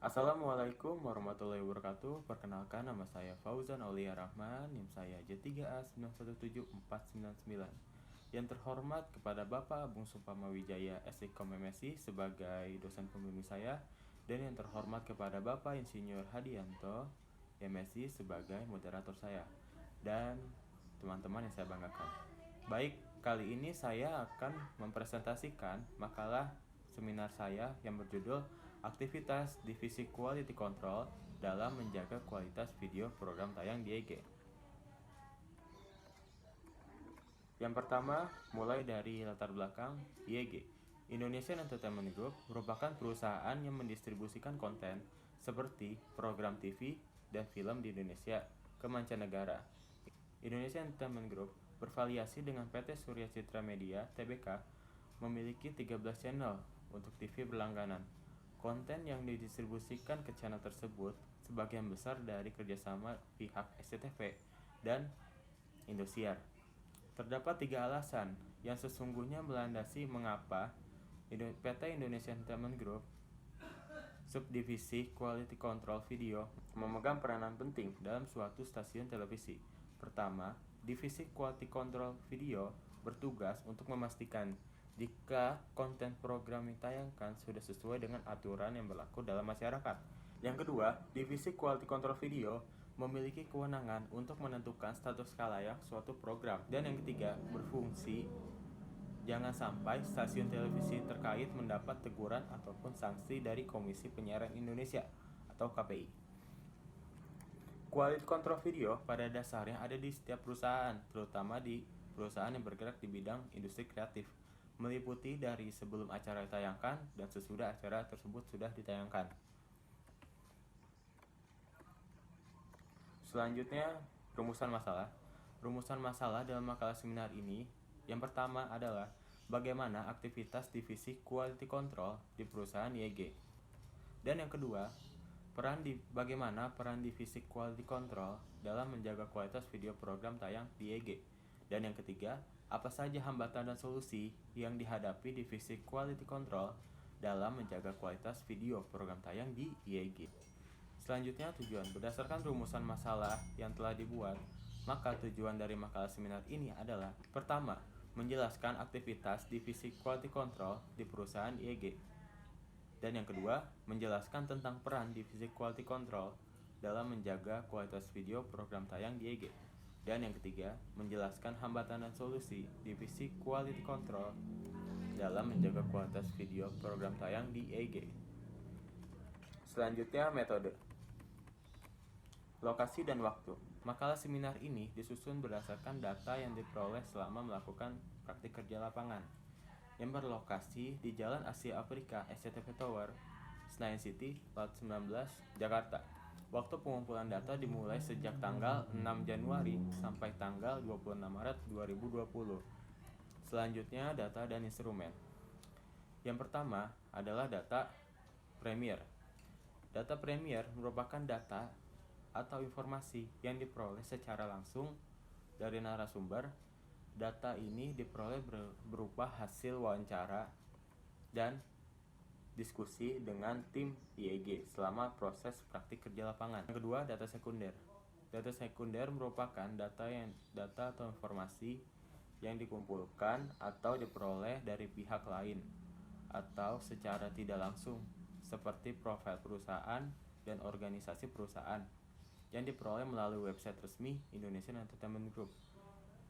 Assalamualaikum warahmatullahi wabarakatuh. Perkenalkan, nama saya Fauzan Aulia Rahman, NIM saya J3A917499. Yang terhormat kepada Bapak Bung Sumpama Wijaya Esikom MSI sebagai dosen pembimbing saya, dan yang terhormat kepada Bapak Insinyur Hadianto MSI sebagai moderator saya, dan teman-teman yang saya banggakan. Baik, kali ini saya akan mempresentasikan makalah seminar saya yang berjudul Aktivitas Divisi Quality Control dalam menjaga kualitas video program tayang di EG. Yang pertama, mulai dari latar belakang IEG. Indonesian Entertainment Group merupakan perusahaan yang mendistribusikan konten seperti program TV dan film di Indonesia ke mancanegara. Indonesian Entertainment Group bervariasi dengan PT Surya Citra Media (TBK), memiliki 13 channel untuk TV berlangganan. Konten yang didistribusikan ke channel tersebut sebagian besar dari kerjasama pihak SCTV dan Indosiar. Terdapat 3 alasan yang sesungguhnya melandasi mengapa PT Indonesia Entertainment Group subdivisi Quality Control Video memegang peranan penting dalam suatu stasiun televisi. Pertama, divisi Quality Control Video bertugas untuk memastikan jika konten program yang ditayangkan sudah sesuai dengan aturan yang berlaku dalam masyarakat. Yang kedua, divisi Quality Control Video memiliki kewenangan untuk menentukan status khalayak suatu program. Dan yang ketiga, berfungsi jangan sampai stasiun televisi terkait mendapat teguran ataupun sanksi dari Komisi Penyiaran Indonesia atau KPI. Quality Control Video pada dasarnya ada di setiap perusahaan, terutama di perusahaan yang bergerak di bidang industri kreatif, meliputi dari sebelum acara ditayangkan dan sesudah acara tersebut sudah ditayangkan. Selanjutnya, rumusan masalah. Rumusan masalah dalam makalah seminar ini, yang pertama adalah bagaimana aktivitas divisi quality control di perusahaan IEG. Dan yang kedua, bagaimana peran divisi quality control dalam menjaga kualitas video program tayang di IEG. Dan yang ketiga, apa saja hambatan dan solusi yang dihadapi divisi quality control dalam menjaga kualitas video program tayang di IEG. Selanjutnya, tujuan. Berdasarkan rumusan masalah yang telah dibuat, maka tujuan dari makalah seminar ini adalah: pertama, menjelaskan aktivitas divisi quality control di perusahaan IEG. Dan yang kedua, menjelaskan tentang peran divisi quality control dalam menjaga kualitas video program tayang di IEG. Dan yang ketiga, menjelaskan hambatan dan solusi divisi quality control dalam menjaga kualitas video program tayang di IEG. Selanjutnya, metode. Lokasi dan waktu. Makalah seminar ini disusun berdasarkan data yang diperoleh selama melakukan praktik kerja lapangan, yang berlokasi di Jalan Asia Afrika SCTV Tower, Senayan City, Lot 19, Jakarta. Waktu pengumpulan data dimulai sejak tanggal 6 Januari sampai tanggal 26 Maret 2020. Selanjutnya, data dan instrumen. Yang pertama adalah data Premier. Data Premier merupakan data atau informasi yang diperoleh secara langsung dari narasumber. Data ini diperoleh berupa hasil wawancara dan diskusi dengan tim IEG selama proses praktik kerja lapangan. Yang kedua, data sekunder. Data sekunder merupakan data atau informasi yang dikumpulkan atau diperoleh dari pihak lain atau secara tidak langsung, seperti profil perusahaan dan organisasi perusahaan, yang diperoleh melalui website resmi Indonesian Entertainment Group.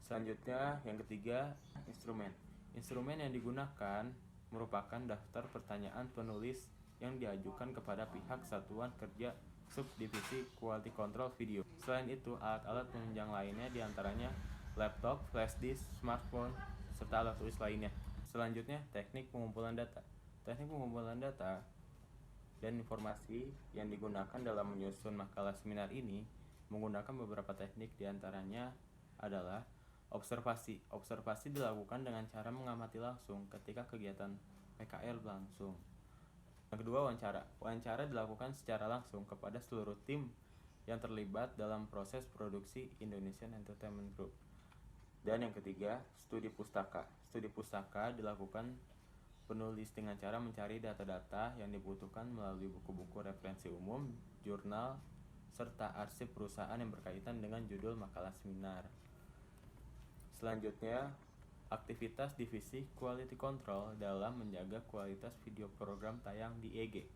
Selanjutnya, yang ketiga, instrumen. Instrumen yang digunakan merupakan daftar pertanyaan penulis yang diajukan kepada pihak satuan kerja subdivisi Quality Control Video. Selain itu, alat-alat penunjang lainnya diantaranya laptop, flash disk, smartphone, serta alat tulis lainnya. Selanjutnya, teknik pengumpulan data. Teknik pengumpulan data dan informasi yang digunakan dalam menyusun makalah seminar ini menggunakan beberapa teknik, diantaranya adalah observasi. Observasi dilakukan dengan cara mengamati langsung ketika kegiatan PKL berlangsung. Yang kedua, wawancara. Wawancara dilakukan secara langsung kepada seluruh tim yang terlibat dalam proses produksi Indonesian Entertainment Group. Dan yang ketiga, studi pustaka. Studi pustaka dilakukan penulis dengan cara mencari data-data yang dibutuhkan melalui buku-buku referensi umum, jurnal, serta arsip perusahaan yang berkaitan dengan judul makalah seminar. Selanjutnya, aktivitas divisi quality control dalam menjaga kualitas video program tayang di EG.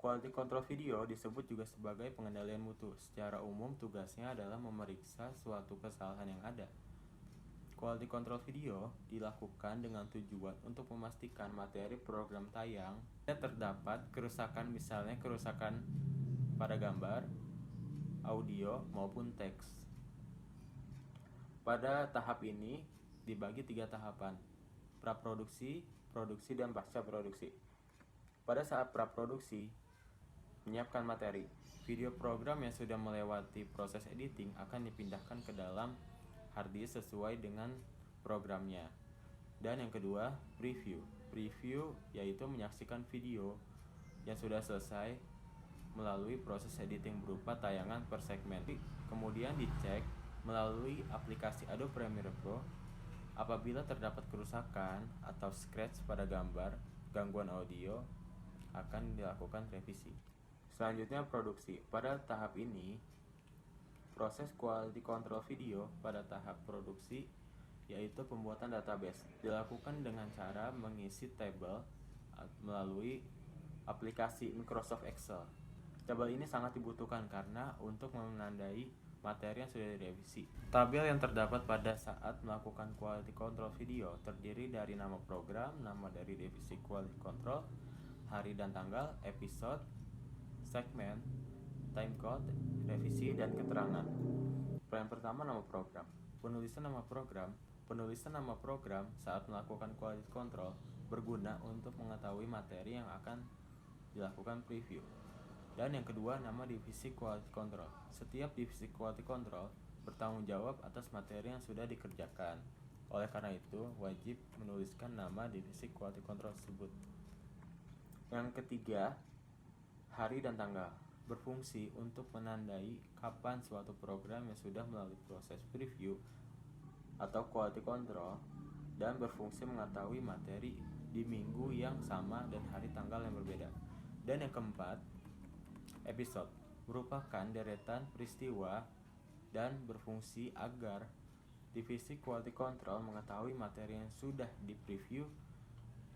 Quality control video disebut juga sebagai pengendalian mutu. Secara umum, tugasnya adalah memeriksa suatu kesalahan yang ada. Quality control video dilakukan dengan tujuan untuk memastikan materi program tayang tidak terdapat kerusakan, misalnya kerusakan pada gambar, audio, maupun teks. Pada tahap ini dibagi 3 tahapan: praproduksi, produksi, dan pasca produksi. Pada saat praproduksi, menyiapkan materi. Video program yang sudah melewati proses editing akan dipindahkan ke dalam harddisk sesuai dengan programnya. Dan yang kedua, preview. Preview yaitu menyaksikan video yang sudah selesai melalui proses editing berupa tayangan per segmen. Kemudian dicek melalui aplikasi Adobe Premiere Pro. Apabila terdapat kerusakan atau scratch pada gambar, gangguan audio, akan dilakukan revisi. Selanjutnya, produksi. Pada tahap ini, proses quality control video pada tahap produksi yaitu pembuatan database dilakukan dengan cara mengisi tabel melalui aplikasi Microsoft Excel. Tabel ini sangat dibutuhkan karena untuk menandai materi yang sudah direvisi. Tabel yang terdapat pada saat melakukan quality control video terdiri dari nama program, nama dari divisi quality control, hari dan tanggal, episode, segmen, timecode, revisi, dan keterangan. Yang pertama, nama program. Penulisan nama program. Penulisan nama program saat melakukan quality control berguna untuk mengetahui materi yang akan dilakukan preview. Dan yang kedua, nama divisi quality control. Setiap divisi quality control bertanggung jawab atas materi yang sudah dikerjakan. Oleh karena itu, wajib menuliskan nama divisi quality control tersebut. Yang ketiga, hari dan tanggal. Berfungsi untuk menandai kapan suatu program yang sudah melalui proses preview atau quality control dan berfungsi mengetahui materi di minggu yang sama dan hari tanggal yang berbeda. Dan yang keempat, episode merupakan deretan peristiwa dan berfungsi agar divisi quality control mengetahui materi yang sudah di preview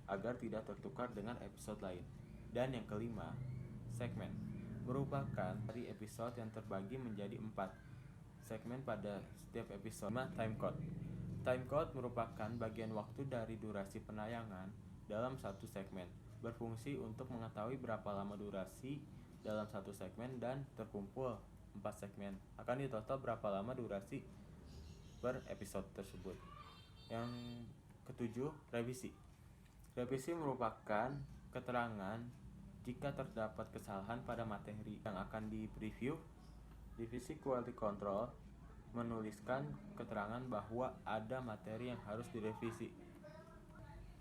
agar tidak tertukar dengan episode lain. Dan yang kelima, segmen merupakan dari episode yang terbagi menjadi 4 segmen pada setiap episode. Timecode. Timecode merupakan bagian waktu dari durasi penayangan dalam satu segmen. Berfungsi untuk mengetahui berapa lama durasi dalam satu segmen dan terkumpul 4 segmen. Akan ditotal berapa lama durasi per episode tersebut. Yang ketujuh, revisi. Revisi merupakan keterangan jika terdapat kesalahan pada materi yang akan di-preview. Divisi quality control menuliskan keterangan bahwa ada materi yang harus direvisi.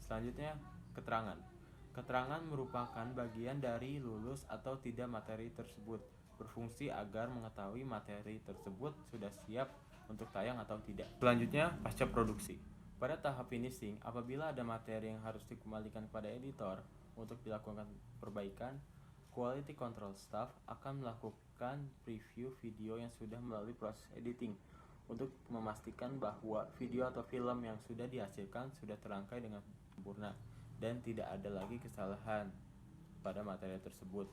Selanjutnya, keterangan. Keterangan merupakan bagian dari lulus atau tidak materi tersebut. Berfungsi agar mengetahui materi tersebut sudah siap untuk tayang atau tidak. Selanjutnya, pasca produksi. Pada tahap finishing, apabila ada materi yang harus dikembalikan kepada editor untuk dilakukan perbaikan, quality control staff akan melakukan preview video yang sudah melalui proses editing untuk memastikan bahwa video atau film yang sudah dihasilkan sudah terangkai dengan sempurna dan tidak ada lagi kesalahan pada materi tersebut.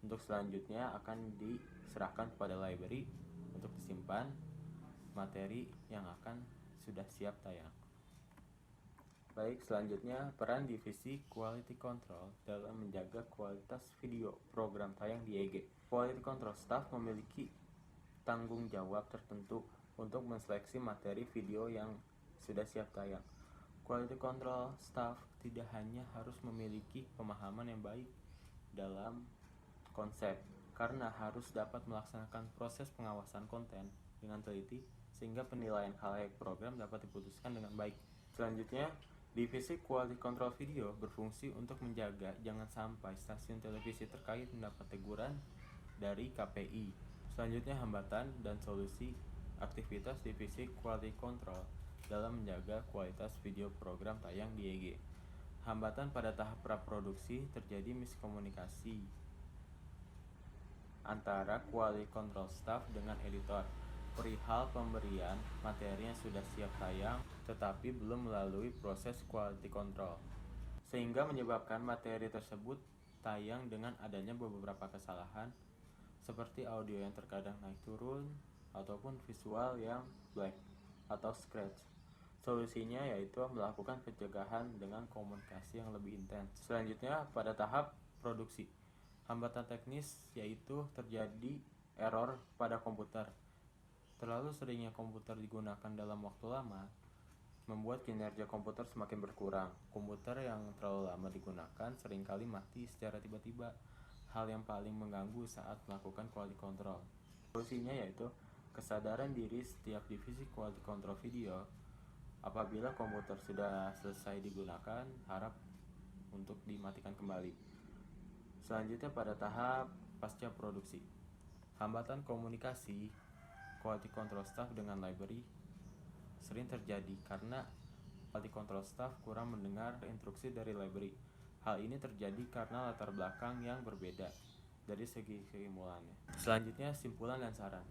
Untuk selanjutnya akan diserahkan kepada library untuk disimpan materi yang akan sudah siap tayang. Baik, selanjutnya peran divisi quality control dalam menjaga kualitas video program tayang di EG. Quality control staff memiliki tanggung jawab tertentu untuk menseleksi materi video yang sudah siap tayang. Quality control staff tidak hanya harus memiliki pemahaman yang baik dalam konsep, karena harus dapat melaksanakan proses pengawasan konten dengan teliti sehingga penilaian khalayak program dapat diputuskan dengan baik. Selanjutnya, divisi quality control video berfungsi untuk menjaga jangan sampai stasiun televisi terkait mendapat teguran dari KPI. Selanjutnya, hambatan dan solusi aktivitas divisi quality control dalam menjaga kualitas video program tayang di EG. Hambatan pada tahap praproduksi terjadi miskomunikasi antara quality control staff dengan editor perihal pemberian materi yang sudah siap tayang tetapi belum melalui proses quality control, sehingga menyebabkan materi tersebut tayang dengan adanya beberapa kesalahan seperti audio yang terkadang naik turun ataupun visual yang black atau scratch. Solusinya yaitu melakukan pencegahan dengan komunikasi yang lebih intens. Selanjutnya pada tahap produksi, hambatan teknis yaitu terjadi error pada komputer. Terlalu seringnya komputer digunakan dalam waktu lama membuat kinerja komputer semakin berkurang. Komputer yang terlalu lama digunakan seringkali mati secara tiba-tiba, hal yang paling mengganggu saat melakukan quality control. Solusinya yaitu kesadaran diri setiap divisi quality control video. Apabila komputer sudah selesai digunakan, harap untuk dimatikan kembali. Selanjutnya pada tahap pasca produksi, hambatan komunikasi quality control staff dengan library sering terjadi karena quality control staff kurang mendengar instruksi dari library. Hal ini terjadi karena latar belakang yang berbeda dari segi keilmuannya. Selanjutnya simpulan dan saran.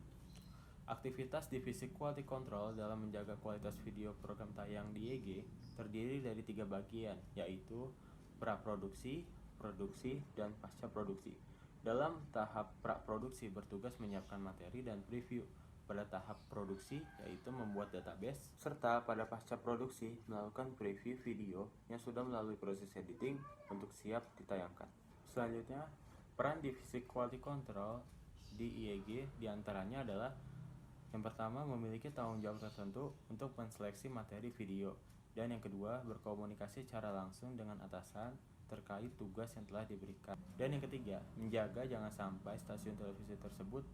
Aktivitas divisi quality control dalam menjaga kualitas video program tayang di YG terdiri dari 3 bagian, yaitu praproduksi, produksi, dan pasca produksi. Dalam tahap praproduksi bertugas menyiapkan materi dan preview. Pada tahap produksi yaitu membuat database, serta pada pasca produksi melakukan preview video yang sudah melalui proses editing untuk siap ditayangkan. Selanjutnya, peran divisi quality control di IEG diantaranya adalah yang pertama, memiliki tanggung jawab tertentu untuk menseleksi materi video, dan yang kedua, berkomunikasi secara langsung dengan atasan terkait tugas yang telah diberikan, dan yang ketiga, menjaga jangan sampai stasiun televisi tersebut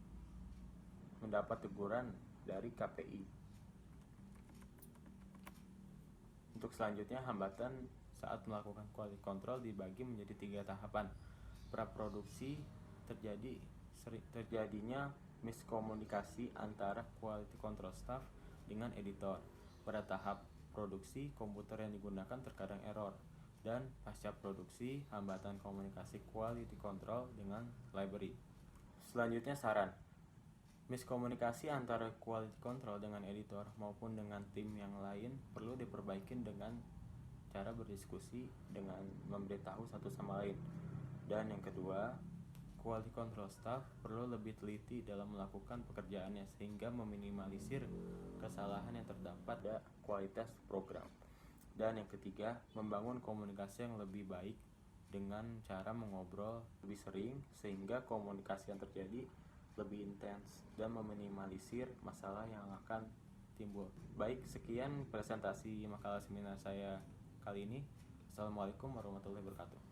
mendapat teguran dari KPI. Untuk selanjutnya, hambatan saat melakukan quality control dibagi menjadi 3 tahapan. Praproduksi terjadinya miskomunikasi antara quality control staff dengan editor. Pada tahap produksi, komputer yang digunakan terkadang error. Dan pasca produksi, hambatan komunikasi quality control dengan library. Selanjutnya saran. Miskomunikasi antara quality control dengan editor maupun dengan tim yang lain perlu diperbaiki dengan cara berdiskusi dengan memberitahu satu sama lain. Dan yang kedua, quality control staff perlu lebih teliti dalam melakukan pekerjaannya sehingga meminimalisir kesalahan yang terdapat pada kualitas program. Dan yang ketiga, membangun komunikasi yang lebih baik dengan cara mengobrol lebih sering sehingga komunikasi yang terjadi lebih intens dan meminimalisir masalah yang akan timbul. Baik, sekian presentasi makalah seminar saya kali ini. Assalamualaikum warahmatullahi wabarakatuh.